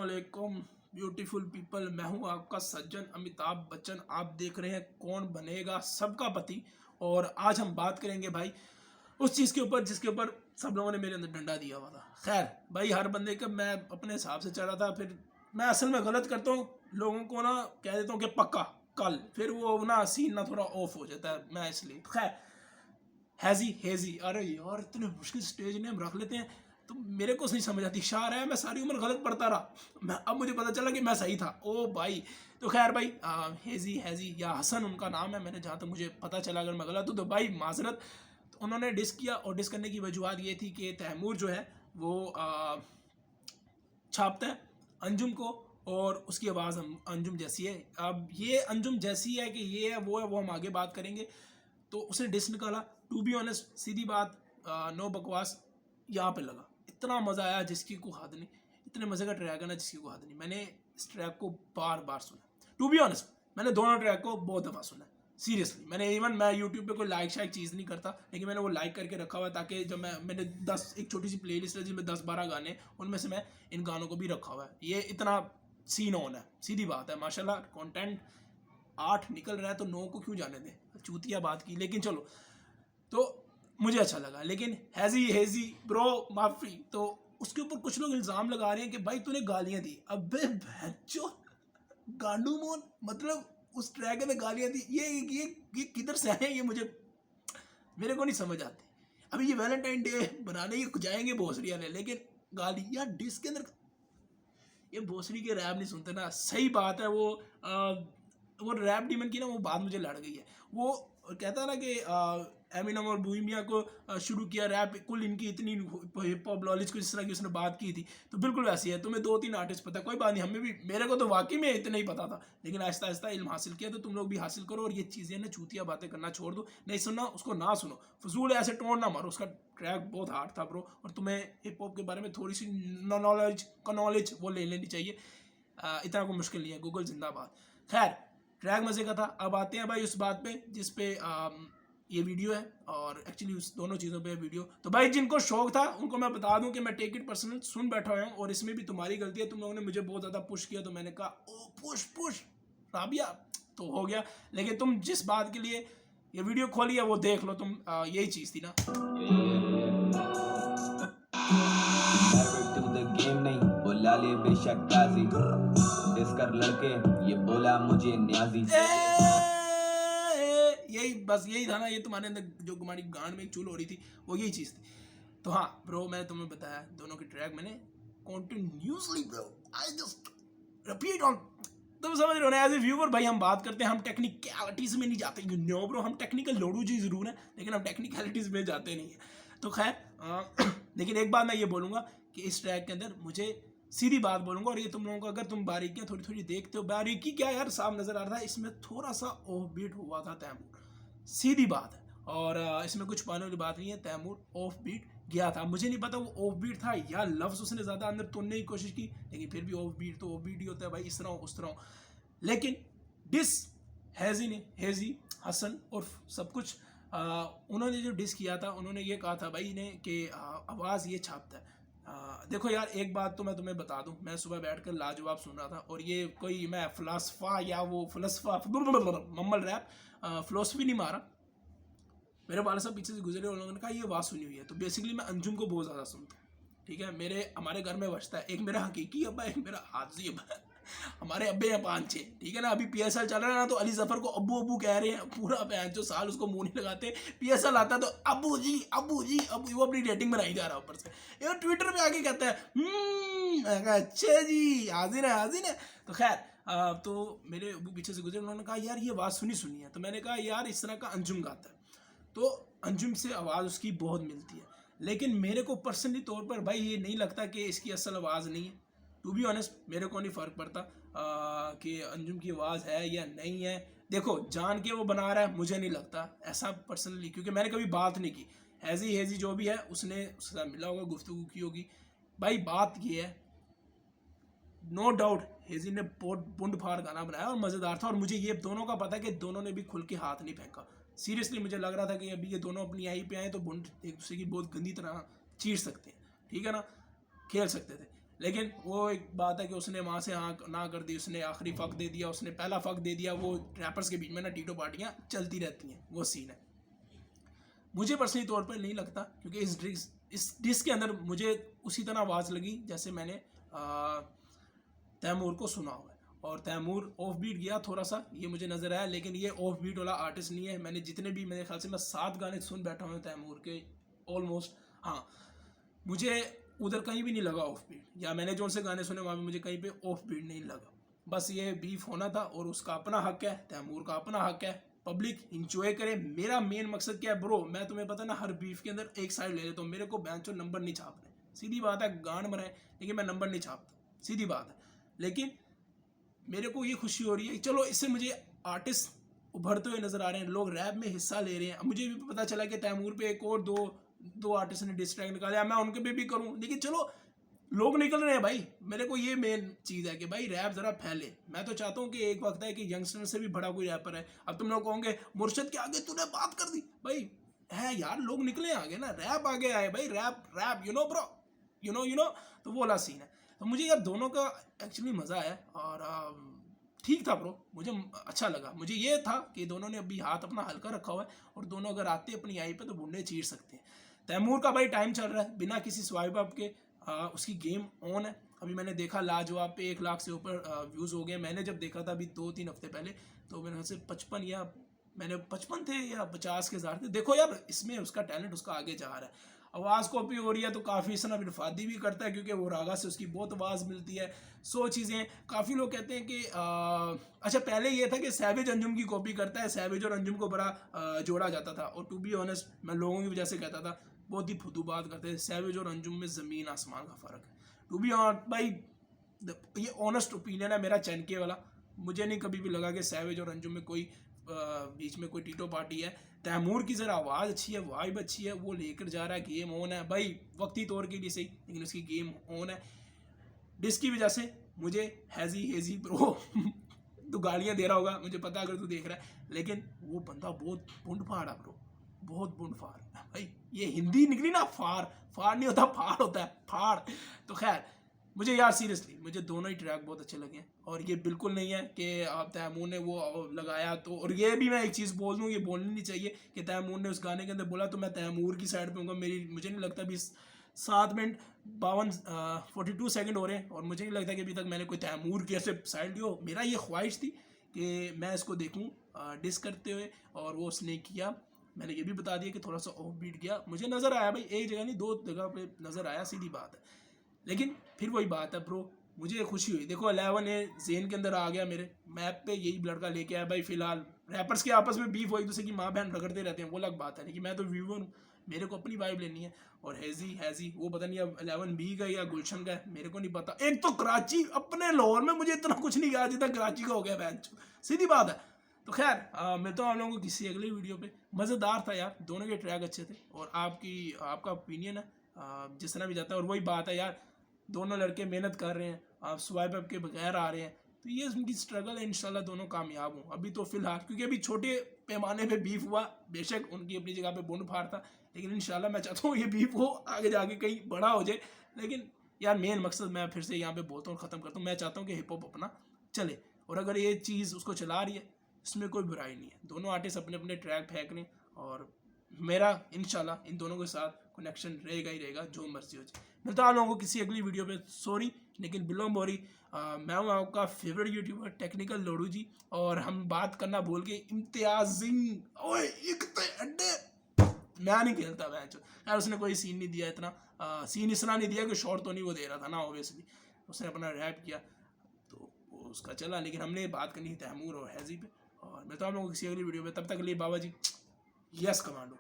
अस्सलामुअलैकुम beautiful people. मैं हूं आपका सज्जन अमिताभ बच्चन। आप देख रहे हैं कौन बनेगा सबका पति। और आज हम बात करेंगे भाई उस चीज़ के ऊपर जिसके ऊपर सब लोगों ने मेरे अंदर डंडा दिया हुआ था। खैर भाई, हर बंदे का मैं अपने हिसाब से चला था, फिर मैं असल में गलत करता हूँ, लोगों को ना कह देता हूँ कि पक्का कल, फिर वो ना सीन ना थोड़ा ऑफ हो जाता है। मैं इसलिए खैर हैजी हेजी, अरे यार इतने मुश्किल स्टेज नेम रख लेते हैं। तो मेरे को नहीं समझ आती। शार है, मैं सारी उम्र गलत पढ़ता रहा, मैं अब मुझे पता चला कि मैं सही था। ओ भाई, तो खैर भाई, हेजी हैजी या हसन उनका नाम है, मैंने जहाँ तक मुझे पता चला। अगर मैं गलत हूँ तो भाई माजरत। तो उन्होंने डिस किया, और डिस करने की वजूहत ये थी कि तैमूर जो है वो छापता है अंजुम को, और उसकी आवाज़ अंजुम जैसी है। अब ये अंजुम जैसी है कि ये है वो हम आगे बात करेंगे। तो उसने डिस निकाला। टू बी ऑनेस्ट, सीधी बात, नो बकवास, यहाँ पे लगा इतना मज़ा आया जिसकी कोई हद नहीं। इतने मज़े का ट्रैक है ना जिसकी कोई हद नहीं। मैंने इस ट्रैक को बार बार सुना। टू बी ऑनेस्ट, मैंने दोनों ट्रैक को बहुत दफ़ा सुना। सीरियसली, मैं यूट्यूब पे कोई लाइक शाइक चीज़ नहीं करता, लेकिन मैंने वो लाइक करके रखा हुआ ताकि जब मैंने 10 एक छोटी सी प्ले लिस्ट है जिसमें 10-12 गाने, उनमें से मैं इन गानों को भी रखा हुआ है। ये इतना सीन ऑन है, सीधी बात है। माशाल्लाह कंटेंट 8 निकल रहा है तो 9 को क्यों जाने दें, चूतिया बात की। लेकिन चलो, तो मुझे अच्छा लगा। लेकिन हैजी हेजी ब्रो माफी, तो उसके ऊपर कुछ लोग इल्ज़ाम लगा रहे हैं कि भाई तूने गालियां दी। अबे भैंचो, गांडू मोन, मतलब उस ट्रैक में गालियां दी, ये किधर से आए, ये मेरे को नहीं समझ आती। अभी ये वैलेंटाइन डे बनाने ही जाएंगे भोसड़ी वाले, लेकिन गालियां डिस के अंदर। ये भोसड़ी के रैप नहीं सुनते ना, सही बात है। वो रैप डीमन की ना वो बात मुझे लड़ गई है। वो कहता है ना कि एमिनम और बूमिया को शुरू किया रैप, कुल इनकी इतनी हिप हॉप नॉलेज को जिस तरह की उसने बात की थी, तो बिल्कुल वैसी है। तुम्हें 2-3 आर्टिस्ट पता है, कोई बात नहीं, हमें भी, मेरे को तो वाकई में इतना ही पता था, लेकिन आहिस्ता आहिस्ता इल्म हासिल किया, तो तुम लोग भी हासिल करो। और ये चीज़ें ना चूतिया बातें करना छोड़ दो। नहीं सुनना उसको ना सुनो, फजूल ऐसे टोन ना मारो। उसका ट्रैक बहुत हार्ड था ब्रो, और तुम्हें हिप हॉप के बारे में थोड़ी सी नॉलेज वो ले लेनी चाहिए। इतना कोई मुश्किल नहीं है, गूगल जिंदाबाद। खैर, ट्रैक मज़े का था। अब आते हैं भाई उस बात पे जिस पे ये वीडियो है, और एक्चुअली उस दोनों चीज़ों पे वीडियो। तो भाई जिनको शौक था उनको मैं बता दूं कि मैं टेक इट पर्सनल सुन बैठा हुआ हूँ, और इसमें भी तुम्हारी गलती है। तुम लोगों ने मुझे बहुत ज़्यादा पुश किया, तो मैंने कहा ओ पुश पुश राबिया, तो हो गया। लेकिन तुम जिस बात के लिए ये वीडियो खोली है वो देख लो तुम, यही चीज़ थी ना। नहीं बोला ले बेशक काजी इसकर लड़के ये बोला मुझे न्याजी। यही बस यही था ना, ये तुम्हारे अंदर जो तुम्हारी गांड में एक चूल हो रही थी, वो यही चीज़ थी। तो हाँ ब्रो, मैं तुम्हें बताया दोनों के ट्रैक मैंने continuously bro, I just repeat on. तुम समझ रहे हो ना, एज ए व्यूअर भाई हम बात करते हैं, हम टेक्निकलिटीज में नहीं जाते। यू नो ब्रो, हम टेक्निकल लोड़ू जी जरूर है, लेकिन हम टेक्निकलिटीज में जाते नहीं है। तो खैर लेकिन एक बात मैं ये बोलूँगा कि इस ट्रैक के अंदर मुझे सीधी बात बोलूँगा, और ये तुम लोगों को, अगर तुम बारीकियाँ थोड़ी थोड़ी देखते हो, बारीकी क्या यार, साफ नज़र आ रहा था इसमें थोड़ा सा ऑफ बीट हुआ था तैमूर, सीधी बात है। और इसमें कुछ पाने वाली बात नहीं है, तैमूर ऑफ बीट गया था। मुझे नहीं पता वो ऑफ बीट था या लफ्ज़ उसने ज़्यादा अंदर तोड़ने की कोशिश की, लेकिन फिर भी ऑफ बीट तो ऑफ बीट ही होता है भाई, इस तरह उस तरह। लेकिन डिस हैज़ी ने, हैज़ी हसन और सब कुछ, उन्होंने जो डिस किया था, उन्होंने ये कहा था भाई ने कि आवाज़ ये छापता है। देखो यार, एक बात तो मैं तुम्हें बता दूं, मैं सुबह बैठकर लाजवाब सुन रहा था, और ये कोई मैं फ़लसफ़ा या वो फ़लसफ़ा मम्मल रैप फ़िलोसफी नहीं मारा। मेरे वाले साहब पीछे से गुजरे, उन्होंने कहा ये आवाज़ सुनी हुई है। तो बेसिकली मैं अंजुम को बहुत ज़्यादा सुनता हूँ, ठीक है। हमारे घर में बचता है, एक मेरा हकीकी अब्बा, एक मेरा हाजी अब्बा। हमारे अब्बे हैं 5-6, ठीक है ना। अभी PSL चल रहा है ना, तो अली जफर को अब्बू अब्बू कह रहे हैं पूरा बहन जो साल, उसको मुंह नहीं लगाते। PSL आता है तो अब्बू जी अब्बू जी अब्बू, वो अपनी रेटिंग बनाई जा रहा है ऊपर से। ये ट्विटर पे आके कहता है अच्छा जी हाजिर है हाजिर है। तो खैर, तो मेरे अब्बू पीछे से गुजरे, उन्होंने कहा यार ये आवाज़ सुनी है। तो मैंने कहा यार इस तरह का अंजुम गाता है, तो अंजुम से आवाज़ उसकी बहुत मिलती है। लेकिन मेरे को पर्सनली तौर पर भाई ये नहीं लगता कि इसकी असल आवाज़ नहीं है। टू बी ऑनेस्ट, मेरे को नहीं फ़र्क पड़ता कि अंजुम की आवाज़ है या नहीं है। देखो जान के वो बना रहा है, मुझे नहीं लगता ऐसा पर्सनली, क्योंकि मैंने कभी बात नहीं की। हैज़ी हेज़ी जो भी है, उसने उसके साथ मिला होगा, गुफ्तगू की होगी। भाई बात ये है, नो डाउट हेजी ने बहुत बुंड फाड़ गाना बनाया और मज़ेदार था। और मुझे ये दोनों का पता है कि दोनों ने भी खुल के हाथ नहीं फेंका। सीरियसली मुझे लग रहा था कि अभी ये दोनों अपनी आई पे आए तो बुंड एक दूसरे की बहुत गंदी तरह चीर सकते हैं, ठीक है ना, खेल सकते थे। लेकिन वो एक बात है कि उसने वहाँ से हाँ ना कर दी, उसने आखिरी फ़क दे दिया, उसने पहला फ़क दे दिया। वो रैपर्स के बीच में ना टीटो पार्टियाँ चलती रहती हैं, वो सीन है। मुझे पर्सनली तौर पर नहीं लगता, क्योंकि इस डिस्क के अंदर मुझे उसी तरह आवाज़ लगी जैसे मैंने तैमूर को सुना हुआ है। और तैमूर ऑफ बीट गया थोड़ा सा, ये मुझे नज़र आया, लेकिन ये ऑफ बीट वाला आर्टिस्ट नहीं है। मैंने जितने भी, मेरे ख्याल से मैं 7 गाने सुन बैठा हूँ तैमूर के ऑलमोस्ट। हाँ, मुझे उधर कहीं भी नहीं लगा ऑफ बीट, या मैंने जो से गाने सुने वहाँ भी मुझे कहीं पे ऑफ बीट नहीं लगा। बस ये बीफ होना था और उसका अपना हक है, तैमूर का अपना हक है, पब्लिक इंजॉय करे। मेरा मेन मकसद क्या है ब्रो, मैं तुम्हें पता ना हर बीफ के अंदर एक साइड ले लेता हूँ। मेरे को बैंचो नंबर नहीं छापने, सीधी बात है, गांड मराए, लेकिन मैं नंबर नहीं छापता, सीधी बात है। लेकिन मेरे को ये खुशी हो रही है, चलो इससे मुझे आर्टिस्ट उभरते हुए नजर आ रहे हैं, लोग रैप में हिस्सा ले रहे हैं। मुझे भी पता चला कि तैमूर पे एक और दो आर्टिस्ट ने डिस ट्रैक निकाला, मैं उनके पे भी करूं, लेकिन चलो लोग निकल रहे हैं भाई। मेरे को ये मेन चीज़ है कि भाई रैप ज़रा फैले। मैं तो चाहता हूँ कि एक वक्त है कि यंगस्टर से भी बड़ा कोई रैपर है। अब तुम लोग कहोगे मुर्शद के आगे तूने बात कर दी, भाई है यार, लोग निकले आगे ना, रैप आगे आए भाई, rap you know bro, you know. तो वो वाला सीन है। तो मुझे यार दोनों का एक्चुअली मज़ा आया और ठीक था ब्रो, मुझे अच्छा लगा। मुझे ये था कि दोनों ने अभी हाथ अपना हल्का रखा हुआ है और दोनों अगर आते अपनी आई पे तो बुंडे चीर सकते हैं। तैमूर का भाई टाइम चल रहा है बिना किसी स्वाइप अप के, उसकी गेम ऑन है। अभी मैंने देखा लाजवाब पे 1 लाख से ऊपर व्यूज़ हो गए। मैंने जब देखा था अभी 2-3 हफ्ते पहले, तो मेरे से 55 या मैंने 55 थे या 50 के ज़्यादा थे। देखो यार, इसमें उसका टैलेंट उसका आगे जा रहा है। आवाज़ कॉपी हो रही है तो काफ़ी सनब इरफादी भी करता है, क्योंकि वो रागा से उसकी बहुत आवाज़ मिलती है। 100 चीज़ें, काफ़ी लोग कहते हैं कि अच्छा पहले ये था कि सैवेज अंजुम की कॉपी करता है, सैवेज और अंजुम को बड़ा जोड़ा जाता था। और टू बी ऑनेस्ट, मैं लोगों की वजह से कहता था बहुत ही फुदू बात करते हैं। सैवेज और अंजुम में ज़मीन आसमान का फ़र्क है। टू बी ऑन भाई, ये ऑनेस्ट ओपिनियन है मेरा, चैनके वाला। मुझे नहीं कभी भी लगा कि सैवेज और अंजुम में कोई बीच में कोई टीटो पार्टी है। तैमूर की ज़रा आवाज़ अच्छी है, वाइब अच्छी है, वो लेकर जा रहा है, गेम ऑन है भाई, वक्ती तौर के लिए सही, लेकिन उसकी गेम ऑन है। डिस्क की वजह से मुझे हैज़ी ब्रो तो गालियाँ दे रहा होगा, मुझे पता अगर तू देख रहा है, लेकिन वो बंदा बहुत बुंड फाड़ है ब्रो, बहुत बुंड फाड़ भाई। ये हिंदी निकली ना, फाड़ नहीं होता, फाड़ होता है, फाड़। तो खैर, मुझे यार सीरियसली मुझे दोनों ही ट्रैक बहुत अच्छे लगे हैं। और ये बिल्कुल नहीं है कि तैमूर ने वो लगाया तो, और ये भी मैं एक चीज़ बोल दूँ, ये बोलनी नहीं चाहिए कि तैमूर ने उस गाने के अंदर बोला तो मैं तैमूर की साइड पे हूँ। मुझे नहीं लगता 7 मिनट 42 सेकंड हो रहे हैं और मुझे नहीं लगता कि अभी तक मैंने कोई तैमूर की ऐसे साइड ली हो। मेरा ये ख्वाहिश थी कि मैं इसको देखूँ डिस करते हुए, और वो उसने किया। मैंने ये भी बता दिया कि थोड़ा सा ऑफ बीट गया, मुझे नज़र आया भाई, एक जगह नहीं 2 जगह पे नज़र आया, सीधी बात है। लेकिन फिर वही बात है ब्रो, मुझे खुशी हुई। देखो 11 ए जेन के अंदर आ गया, मेरे मैप पे यही लड़का लेके आया भाई। फिलहाल रैपर्स के आपस में बीफ हो, एक दूसरे की माँ बहन रगड़ते रहते हैं, वो अलग बात है, लेकिन मैं तो व्यूवर हूँ, मेरे को अपनी वाइब लेनी है। और हैज़ी वो पता नहीं अब 11B का या गुलशन का है, मेरे को नहीं पता। एक तो कराची, अपने लाहौर में मुझे इतना कुछ नहीं कहा जितना कराची का हो गया बहन, सीधी बात है। तो खैर मिलता हूँ आप लोगों को किसी अगली वीडियो पे। मज़ेदार था यार, दोनों के ट्रैक अच्छे थे, और आपका ओपिनियन है जिस तरह भी जाता है। और वही बात है यार, दोनों लड़के मेहनत कर रहे हैं, आप स्वाइप अप के बगैर आ रहे हैं, तो ये उनकी स्ट्रगल है। इंशाल्लाह दोनों कामयाब हों। अभी तो फिलहाल, क्योंकि अभी छोटे पैमाने पे बीफ हुआ, बेशक उनकी अपनी जगह पे बुंड फाड़ था, लेकिन इंशाल्लाह मैं चाहता हूँ ये बीफ हो आगे जाके कहीं बड़ा हो जाए। लेकिन यार मेन मकसद, मैं फिर से यहाँ पे बोलता हूँ और ख़त्म करता हूँ, मैं चाहता हूँ कि हिप हॉप अपना चले, और अगर ये चीज़ उसको चला रही है, इसमें कोई बुराई नहीं है। दोनों आर्टिस्ट अपने अपने ट्रैक फेंक रहे हैं, और मेरा इंशाल्लाह इन दोनों के साथ कनेक्शन रहेगा ही रहेगा, जो मर्जी हो जाए। मिलता हूँ आप लोगों को किसी अगली वीडियो पे। सॉरी लेकिन बिलो मोरी, मैं हूँ आपका फेवरेट यूट्यूबर टेक्निकल लोडू जी, और हम बात करना भूल गए इम्तियाजिंग, ओए अड्डे मैं नहीं खेलता यार, उसने कोई सीन नहीं दिया इतना, सीन इस तरह नहीं दिया कि शॉर्ट तो नहीं वो दे रहा था ना, ऑब्वियसली उसने अपना रैप किया तो वो उसका चला, लेकिन हमने बात करनी है तैमूर और हैज़ी पे। और मिलता हूँ आप लोगों को किसी अगली वीडियो पे, तब तक के लिए बाबा जी, यस कमांडो।